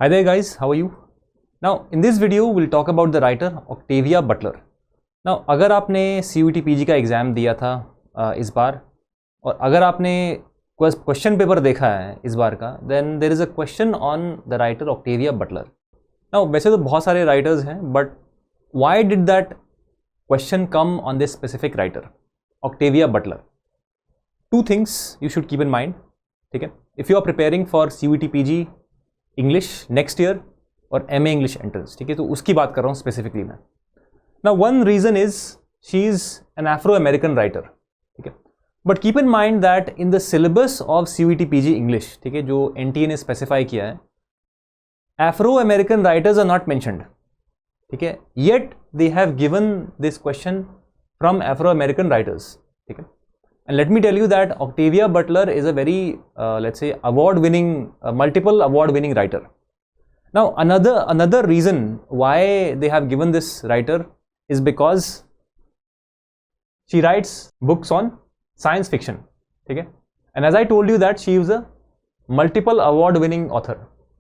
Hi there guys, how are you? Now in this video we'll talk about the writer Octavia Butler. Now अगर आपने CUET PG का exam दिया था इस बार और अगर आपने क्वेश्चन पेपर देखा है इस बार का, then there is a question on the writer Octavia Butler. Now वैसे तो बहुत सारे राइटर्स हैं, but why did that question come on this specific writer Octavia Butler? Two things you should keep in mind. ठीक है, if you are preparing for CUET PG English next year और MA English entrance, ठीक है, तो उसकी बात कर रहा हूँ स्पेसिफिकली मैं. Now one reason is she is an Afro American writer, ठीक है, but keep in mind that in the syllabus of CUET PG English, ठीक है, जो NTA ने स्पेसिफाई किया है, Afro American writers are not mentioned, ठीक है, yet they have given this question from Afro American writers, ठीक है. And let me tell you that Octavia Butler is a very, let's say, award-winning, multiple award-winning writer. Now, another reason why they have given this writer is because she writes books on science fiction. Okay? And as I told you that she is a multiple award-winning author.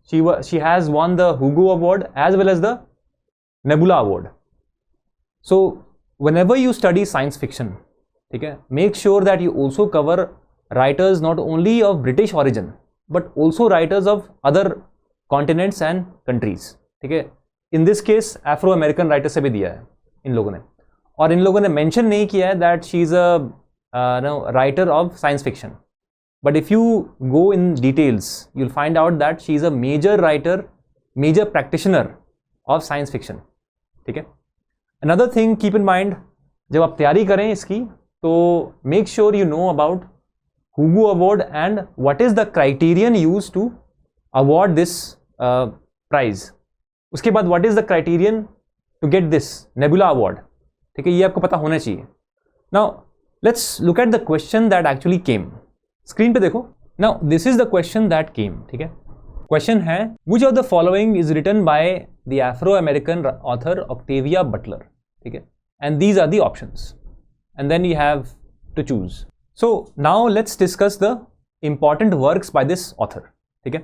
She has won the Hugo Award as well as the Nebula Award. So, whenever you study science fiction, ठीक है, make sure that you also cover writers not only of British origin but also writers of other continents and countries, ठीक है. In this case Afro American writer से भी दिया है इन लोगों ने, और इन लोगों ने मेंशन नहीं किया है that she is a writer of science fiction, but if you go in details you will find out that she is a major writer, major practitioner of science fiction, ठीक है. Another thing keep in mind, जब आप तैयारी करें इसकी तो make sure you know about Hugo award and what is the criterion use to award this prize. उसके बाद what is the criterion to get this Nebula award, ठीक है, ये आपको पता होना चाहिए. Now let's look at the question that actually came. Screen पे देखो. Now this is the question that came, ठीक है. क्वेश्चन है, which of the following is written by the Afro American author Octavia Butler, ठीक है, and these are the options. And then you have to choose. So now let's discuss the important works by this author, ठीक है.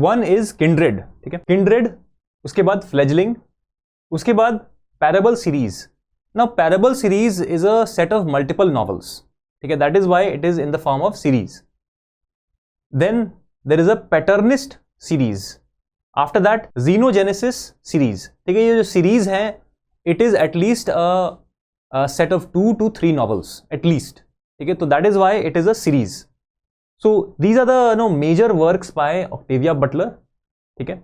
One is Kindred, ठीक है, Kindred, उसके बाद Fledgling, उसके बाद Parable series. Now Parable series is a set of multiple novels, ठीक है, that is why it is in the form of series. Then there is a Paternist series. After that Xenogenesis series, ठीक है, ये जो series है it is at least a set of 2 to 3 novels at least, ठीक है, तो that is why it is a series. So these are the major works by Octavia Butler, ठीक है.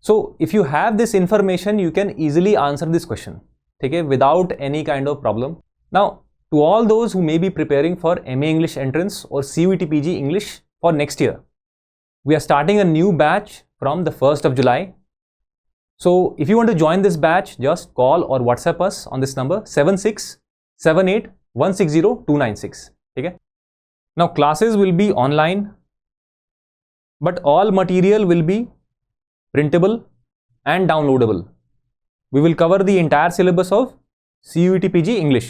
So if you have this information you can easily answer this question, ठीक है, without any kind of problem. Now to all those who may be preparing for MA English entrance or CUET PG English for next year, we are starting a new batch from the 1st of July. So if you want to join this batch, just call or WhatsApp us on this number 7678160296, ठीक है. Now classes will be online, but all material will be printable and downloadable. We will cover the entire syllabus of CUET PG English.